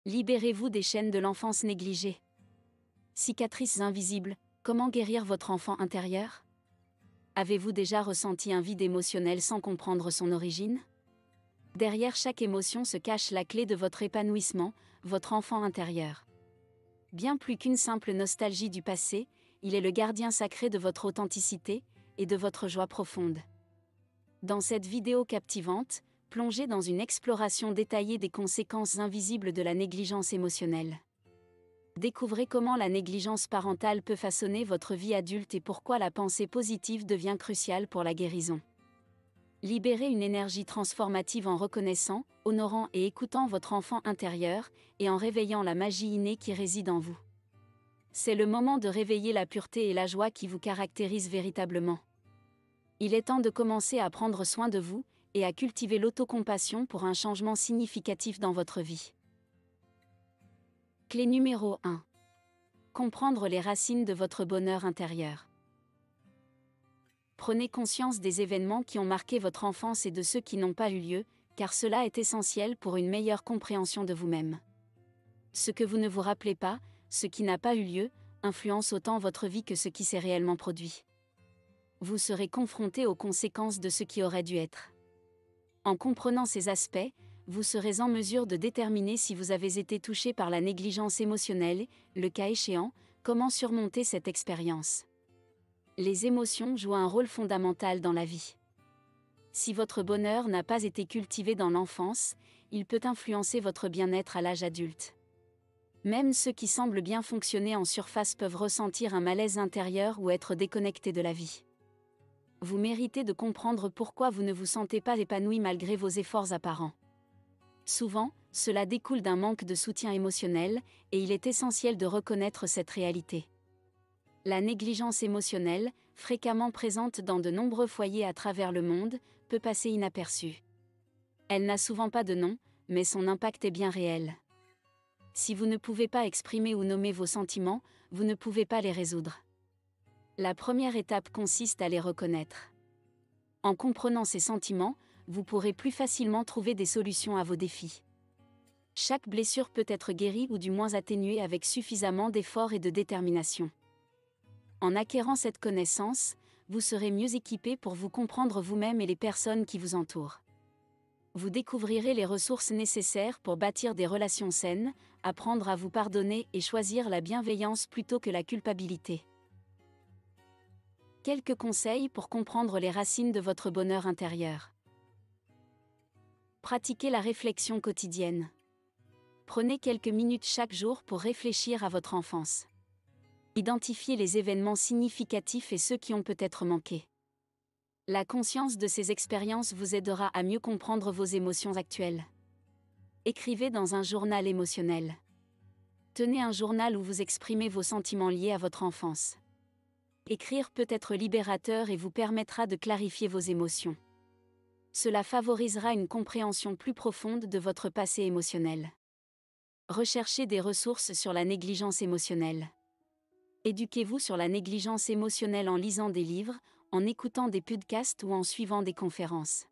Libérez-vous des chaînes de l'enfance négligée. Cicatrices invisibles, comment guérir votre enfant intérieur? Avez-vous déjà ressenti un vide émotionnel sans comprendre son origine? Derrière chaque émotion se cache la clé de votre épanouissement, votre enfant intérieur. Bien plus qu'une simple nostalgie du passé, il est le gardien sacré de votre authenticité et de votre joie profonde. Dans cette vidéo captivante, plongez dans une exploration détaillée des conséquences invisibles de la négligence émotionnelle. Découvrez comment la négligence parentale peut façonner votre vie adulte et pourquoi la pensée positive devient cruciale pour la guérison. Libérez une énergie transformative en reconnaissant, honorant et écoutant votre enfant intérieur, et en réveillant la magie innée qui réside en vous. C'est le moment de réveiller la pureté et la joie qui vous caractérisent véritablement. Il est temps de commencer à prendre soin de vous, et à cultiver l'autocompassion pour un changement significatif dans votre vie. Clé numéro 1. Comprendre les racines de votre bonheur intérieur. Prenez conscience des événements qui ont marqué votre enfance et de ceux qui n'ont pas eu lieu, car cela est essentiel pour une meilleure compréhension de vous-même. Ce que vous ne vous rappelez pas, ce qui n'a pas eu lieu, influence autant votre vie que ce qui s'est réellement produit. Vous serez confronté aux conséquences de ce qui aurait dû être. En comprenant ces aspects, vous serez en mesure de déterminer si vous avez été touché par la négligence émotionnelle, le cas échéant, comment surmonter cette expérience. Les émotions jouent un rôle fondamental dans la vie. Si votre bonheur n'a pas été cultivé dans l'enfance, il peut influencer votre bien-être à l'âge adulte. Même ceux qui semblent bien fonctionner en surface peuvent ressentir un malaise intérieur ou être déconnectés de la vie. Vous méritez de comprendre pourquoi vous ne vous sentez pas épanoui malgré vos efforts apparents. Souvent, cela découle d'un manque de soutien émotionnel, et il est essentiel de reconnaître cette réalité. La négligence émotionnelle, fréquemment présente dans de nombreux foyers à travers le monde, peut passer inaperçue. Elle n'a souvent pas de nom, mais son impact est bien réel. Si vous ne pouvez pas exprimer ou nommer vos sentiments, vous ne pouvez pas les résoudre. La première étape consiste à les reconnaître. En comprenant ces sentiments, vous pourrez plus facilement trouver des solutions à vos défis. Chaque blessure peut être guérie ou du moins atténuée avec suffisamment d'efforts et de détermination. En acquérant cette connaissance, vous serez mieux équipé pour vous comprendre vous-même et les personnes qui vous entourent. Vous découvrirez les ressources nécessaires pour bâtir des relations saines, apprendre à vous pardonner et choisir la bienveillance plutôt que la culpabilité. Quelques conseils pour comprendre les racines de votre bonheur intérieur. Pratiquez la réflexion quotidienne. Prenez quelques minutes chaque jour pour réfléchir à votre enfance. Identifiez les événements significatifs et ceux qui ont peut-être manqué. La conscience de ces expériences vous aidera à mieux comprendre vos émotions actuelles. Écrivez dans un journal émotionnel. Tenez un journal où vous exprimez vos sentiments liés à votre enfance. Écrire peut être libérateur et vous permettra de clarifier vos émotions. Cela favorisera une compréhension plus profonde de votre passé émotionnel. Recherchez des ressources sur la négligence émotionnelle. Éduquez-vous sur la négligence émotionnelle en lisant des livres, en écoutant des podcasts ou en suivant des conférences.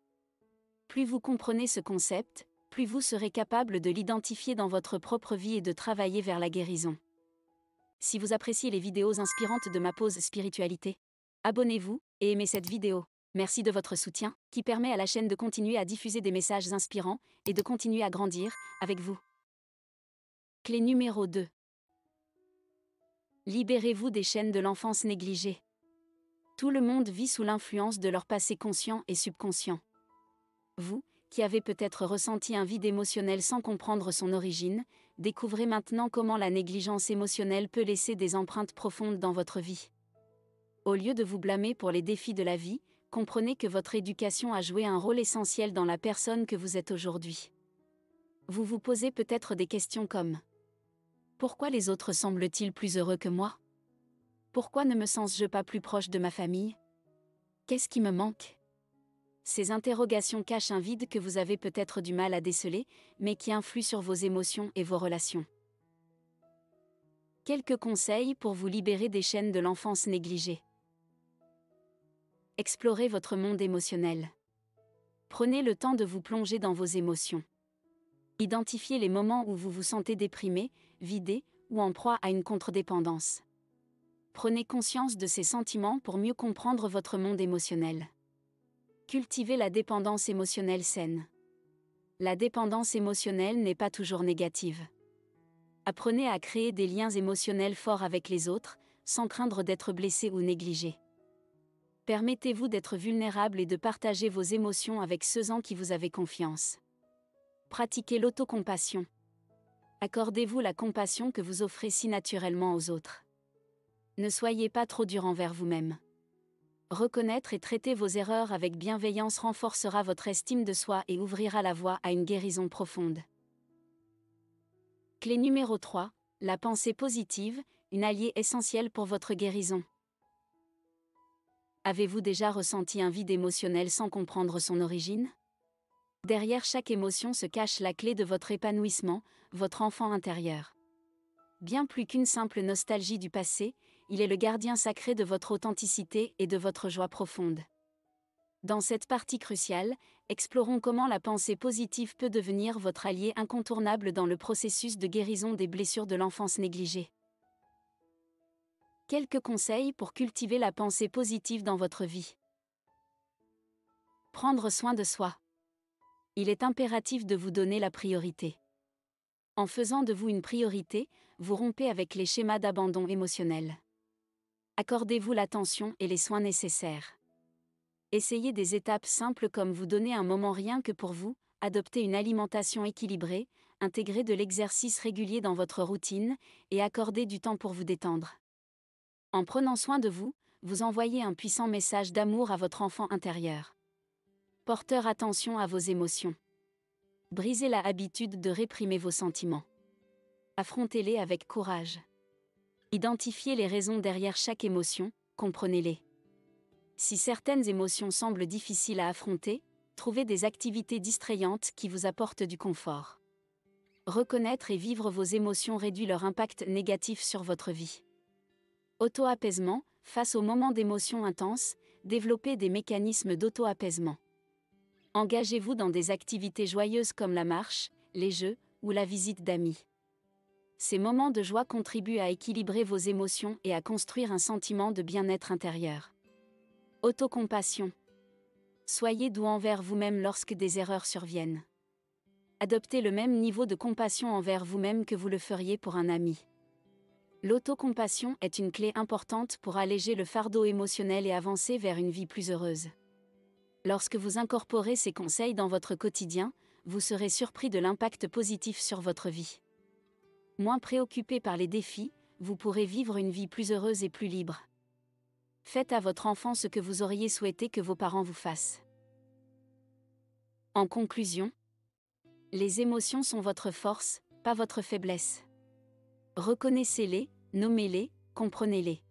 Plus vous comprenez ce concept, plus vous serez capable de l'identifier dans votre propre vie et de travailler vers la guérison. Si vous appréciez les vidéos inspirantes de ma pause spiritualité, abonnez-vous et aimez cette vidéo. Merci de votre soutien, qui permet à la chaîne de continuer à diffuser des messages inspirants et de continuer à grandir avec vous. Clé numéro 2. Libérez-vous des chaînes de l'enfance négligée. Tout le monde vit sous l'influence de leur passé conscient et subconscient. Vous, qui avez peut-être ressenti un vide émotionnel sans comprendre son origine, découvrez maintenant comment la négligence émotionnelle peut laisser des empreintes profondes dans votre vie. Au lieu de vous blâmer pour les défis de la vie, comprenez que votre éducation a joué un rôle essentiel dans la personne que vous êtes aujourd'hui. Vous vous posez peut-être des questions comme: pourquoi les autres semblent-ils plus heureux que moi? Pourquoi ne me sens-je pas plus proche de ma famille? Qu'est-ce qui me manque? Ces interrogations cachent un vide que vous avez peut-être du mal à déceler, mais qui influe sur vos émotions et vos relations. Quelques conseils pour vous libérer des chaînes de l'enfance négligée. Explorez votre monde émotionnel. Prenez le temps de vous plonger dans vos émotions. Identifiez les moments où vous vous sentez déprimé, vidé, ou en proie à une contre-dépendance. Prenez conscience de ces sentiments pour mieux comprendre votre monde émotionnel. Cultivez la dépendance émotionnelle saine. La dépendance émotionnelle n'est pas toujours négative. Apprenez à créer des liens émotionnels forts avec les autres, sans craindre d'être blessé ou négligé. Permettez-vous d'être vulnérable et de partager vos émotions avec ceux en qui vous avez confiance. Pratiquez l'autocompassion. Accordez-vous la compassion que vous offrez si naturellement aux autres. Ne soyez pas trop dur envers vous-même. Reconnaître et traiter vos erreurs avec bienveillance renforcera votre estime de soi et ouvrira la voie à une guérison profonde. Clé numéro 3, la pensée positive, une alliée essentielle pour votre guérison. Avez-vous déjà ressenti un vide émotionnel sans comprendre son origine ? Derrière chaque émotion se cache la clé de votre épanouissement, votre enfant intérieur. Bien plus qu'une simple nostalgie du passé, il est le gardien sacré de votre authenticité et de votre joie profonde. Dans cette partie cruciale, explorons comment la pensée positive peut devenir votre allié incontournable dans le processus de guérison des blessures de l'enfance négligée. Quelques conseils pour cultiver la pensée positive dans votre vie. Prendre soin de soi. Il est impératif de vous donner la priorité. En faisant de vous une priorité, vous rompez avec les schémas d'abandon émotionnel. Accordez-vous l'attention et les soins nécessaires. Essayez des étapes simples comme vous donner un moment rien que pour vous, adopter une alimentation équilibrée, intégrer de l'exercice régulier dans votre routine, et accorder du temps pour vous détendre. En prenant soin de vous, vous envoyez un puissant message d'amour à votre enfant intérieur. Porteur attention à vos émotions. Brisez la habitude de réprimer vos sentiments. Affrontez-les avec courage. Identifiez les raisons derrière chaque émotion, comprenez-les. Si certaines émotions semblent difficiles à affronter, trouvez des activités distrayantes qui vous apportent du confort. Reconnaître et vivre vos émotions réduit leur impact négatif sur votre vie. Auto-apaisement, face aux moments d'émotion intenses, développez des mécanismes d'auto-apaisement. Engagez-vous dans des activités joyeuses comme la marche, les jeux ou la visite d'amis. Ces moments de joie contribuent à équilibrer vos émotions et à construire un sentiment de bien-être intérieur. Autocompassion. Soyez doux envers vous-même lorsque des erreurs surviennent. Adoptez le même niveau de compassion envers vous-même que vous le feriez pour un ami. L'autocompassion est une clé importante pour alléger le fardeau émotionnel et avancer vers une vie plus heureuse. Lorsque vous incorporez ces conseils dans votre quotidien, vous serez surpris de l'impact positif sur votre vie. Moins préoccupé par les défis, vous pourrez vivre une vie plus heureuse et plus libre. Faites à votre enfant ce que vous auriez souhaité que vos parents vous fassent. En conclusion, les émotions sont votre force, pas votre faiblesse. Reconnaissez-les, nommez-les, comprenez-les.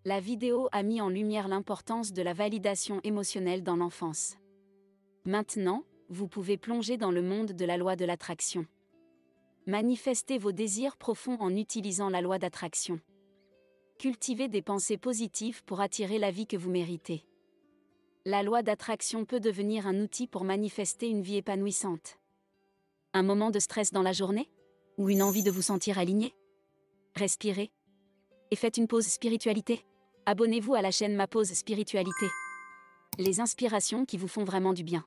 La vidéo a mis en lumière l'importance de la validation émotionnelle dans l'enfance. Maintenant, vous pouvez plonger dans le monde de la loi de l'attraction. Manifestez vos désirs profonds en utilisant la loi d'attraction. Cultivez des pensées positives pour attirer la vie que vous méritez. La loi d'attraction peut devenir un outil pour manifester une vie épanouissante. Un moment de stress dans la journée ? Ou une envie de vous sentir aligné ? Respirez. Et faites une pause spiritualité. Abonnez-vous à la chaîne Ma Pause Spiritualité. Les inspirations qui vous font vraiment du bien.